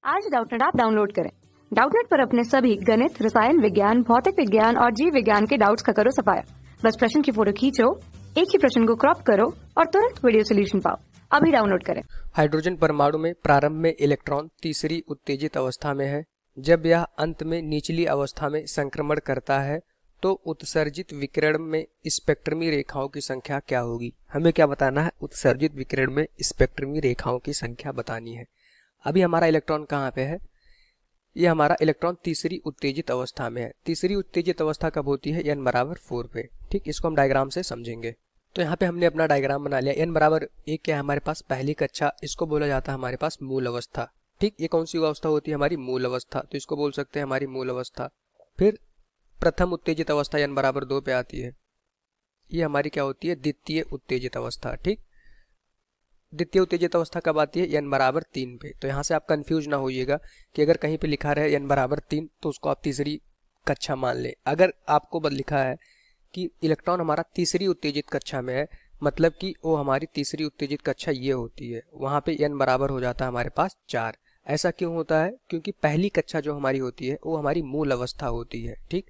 आज Doubtnut app download करें। Doubtnut पर अपने सभी गणित, रसायन विज्ञान, भौतिक विज्ञान और जीव विज्ञान के डाउट्स का करो सफाया। बस प्रश्न की फोटो खींचो, एक ही प्रश्न को क्रॉप करो और तुरंत वीडियो सोल्यूशन पाओ। अभी डाउनलोड करें। हाइड्रोजन परमाणु में प्रारंभ में इलेक्ट्रॉन तीसरी उत्तेजित अवस्था में है। जब यह अंत में निचली अवस्था में संक्रमण करता है तो उत्सर्जित विकिरण में स्पेक्ट्रमी रेखाओं की संख्या क्या होगी। हमें क्या बताना है? उत्सर्जित विकिरण में स्पेक्ट्रमी रेखाओं की संख्या बतानी है। अभी हमारा इलेक्ट्रॉन कहाँ पे है? ये हमारा इलेक्ट्रॉन तीसरी उत्तेजित अवस्था में है। तीसरी उत्तेजित अवस्था कब होती है? n बराबर 4 पे। ठीक, इसको हम डायग्राम से समझेंगे। तो यहाँ पे हमने अपना डायग्राम बना लिया। n बराबर 1 क्या है हमारे पास? पहली कक्षा। इसको बोला जाता है हमारे पास मूल अवस्था। ठीक, ये कौन सी अवस्था होती है? हमारी मूल अवस्था। तो इसको बोल सकते हैं हमारी मूल अवस्था। फिर प्रथम उत्तेजित अवस्था n बराबर 2 पे आती है। ये हमारी क्या होती है? द्वितीय उत्तेजित अवस्था। ठीक, द्वितीय उत्तेजित अवस्था कब आती है? n बराबर 3 पे। तो यहाँ से आप कंफ्यूज ना होइएगा कि अगर कहीं पे लिखा रहे n बराबर 3 तो उसको आप तीसरी कक्षा मान लें। अगर आपको लिखा है कि इलेक्ट्रॉन हमारा तीसरी उत्तेजित कक्षा में है, मतलब कि वो हमारी तीसरी उत्तेजित कक्षा ये होती है, वहाँ पे n बराबर हो जाता है हमारे पास 4। ऐसा क्यों होता है? क्योंकि पहली कक्षा जो हमारी होती है वो हमारी मूल अवस्था होती है। ठीक,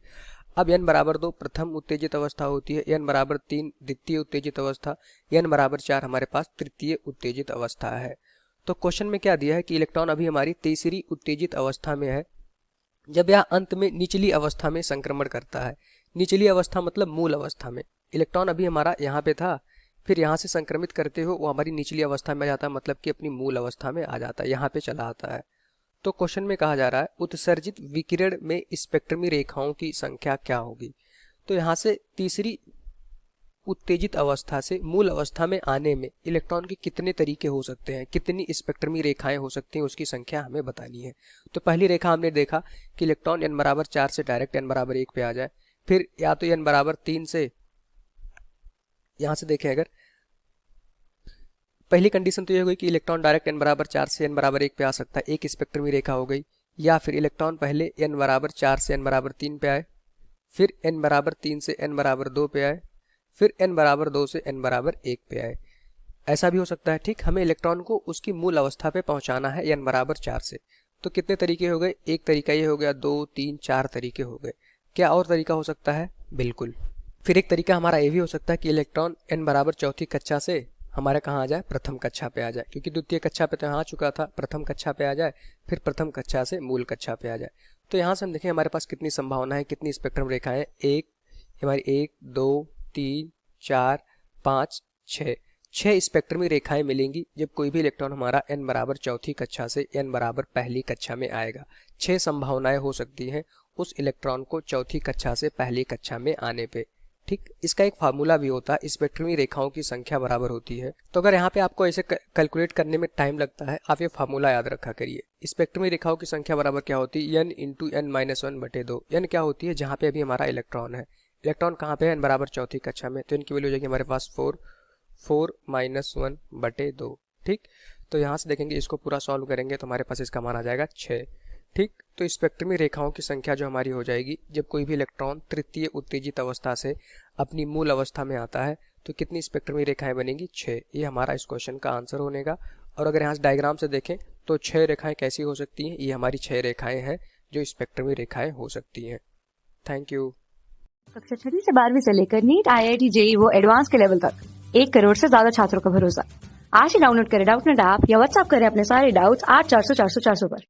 अब n बराबर 2 प्रथम उत्तेजित अवस्था होती है, n बराबर 3 द्वितीय उत्तेजित अवस्था, n बराबर 4 हमारे पास तृतीय उत्तेजित अवस्था है। तो क्वेश्चन में क्या दिया है कि इलेक्ट्रॉन अभी हमारी तीसरी उत्तेजित अवस्था में है जब यह अंत में निचली अवस्था में संक्रमण करता है। निचली अवस्था मतलब मूल अवस्था में। इलेक्ट्रॉन अभी हमारा यहाँ पे था, फिर यहाँ से संक्रमित करते हुए वो हमारी निचली अवस्था में आ जाता है, मतलब कि अपनी मूल अवस्था में आ जाता है, यहाँ पे चला आता है। तो क्वेश्चन में कहा जा रहा है उत्सर्जित विकिरण में स्पेक्ट्रमी रेखाओं की संख्या क्या होगी। तो यहाँ से तीसरी उत्तेजित अवस्था से मूल अवस्था में आने में इलेक्ट्रॉन के कितने तरीके हो सकते हैं, कितनी स्पेक्ट्रमी रेखाएं हो सकती हैं, उसकी संख्या हमें बतानी है। तो पहली रेखा हमने देखा कि इलेक्ट्रॉन n बराबर 4 से डायरेक्ट n बराबर 1 पे आ जाए। फिर या तो n बराबर 3 से, यहाँ से देखें अगर पहली कंडीशन तो ये हो गई कि इलेक्ट्रॉन डायरेक्ट n बराबर 4 से n बराबर 1 पे आ सकता है, एक स्पेक्ट्रमी रेखा हो गई। या फिर इलेक्ट्रॉन पहले n बराबर 4 से n बराबर 3 पे आए, फिर n बराबर 3 से n बराबर 2 पे आए, फिर n बराबर 2 से n बराबर 1 पे आए। ऐसा भी हो सकता है। ठीक, हमें इलेक्ट्रॉन को उसकी मूल अवस्था पे पहुंचाना है n बराबर 4 से। तो कितने तरीके हो गए? एक तरीका ये हो गया, 2 3 4 तरीके हो गए। क्या और तरीका हो सकता है? बिल्कुल। फिर एक तरीका हमारा ये भी हो सकता है कि इलेक्ट्रॉन n बराबर चौथी कक्षा से हमारे कहाँ आ जाए? प्रथम कक्षा पे आ जाए, क्योंकि द्वितीय कक्षा पे तो यहाँ आ चुका था, प्रथम कक्षा पे आ जाए, फिर प्रथम कक्षा से मूल कक्षा पे आ जाए। तो यहाँ से हम देखें हमारे पास कितनी संभावना है, कितनी स्पेक्ट्रम रेखाएं? एक हमारी 1 2 3 4 5 6 6 स्पेक्ट्रमी रेखाएं मिलेंगी जब कोई भी इलेक्ट्रॉन हमारा n बराबर चौथी कक्षा से n बराबर पहली कक्षा में आएगा। 6 संभावनाएं हो सकती हैं उस इलेक्ट्रॉन को चौथी कक्षा से पहली कक्षा में आने पे। ठीक, इसका एक फार्मूला भी होता है, स्पेक्ट्रमी रेखाओं की संख्या बराबर होती है। तो अगर यहाँ पे आपको ऐसे कैलकुलेट करने में टाइम लगता है, आप ये फार्मूला याद रखा करिए। स्पेक्ट्रमी रेखाओं की संख्या बराबर क्या होती है? n into n-1/2। n क्या होती है? जहाँ पे अभी हमारा इलेक्ट्रॉन है। इलेक्ट्रॉन कहाँ पे है? n बराबर चौथी कक्षा में। तो इनकी वैल्यू हो जाएगी हमारे पास 4 - 1/2। ठीक, तो यहाँ से देखेंगे, इसको पूरा सॉल्व करेंगे तो हमारे पास इसका मान आ जाएगा 6। ठीक, तो स्पेक्ट्रमी रेखाओं की संख्या जो हमारी हो जाएगी जब कोई भी इलेक्ट्रॉन तृतीय उत्तेजित अवस्था से अपनी मूल अवस्था में आता है तो कितनी स्पेक्ट्रमी रेखाएं बनेंगी? 6। ये हमारा इस क्वेश्चन का आंसर होनेगा। और अगर यहाँ से डायग्राम से देखें तो 6 रेखाएं कैसी हो सकती हैं? ये हमारी 6 रेखाएं हैं जो स्पेक्ट्रमी रेखाएं हो सकती हैं। Thank you. कक्षा 6 से 12वीं से लेकर नीट, IIT, JEE वो एडवांस के लेवल तक 1 करोड़ से ज्यादा छात्रों का भरोसा। आज ही डाउनलोड करें डाउटनेट ऐप या व्हाट्सएप करें अपने सारे डाउट्स 8400 400 400 पर।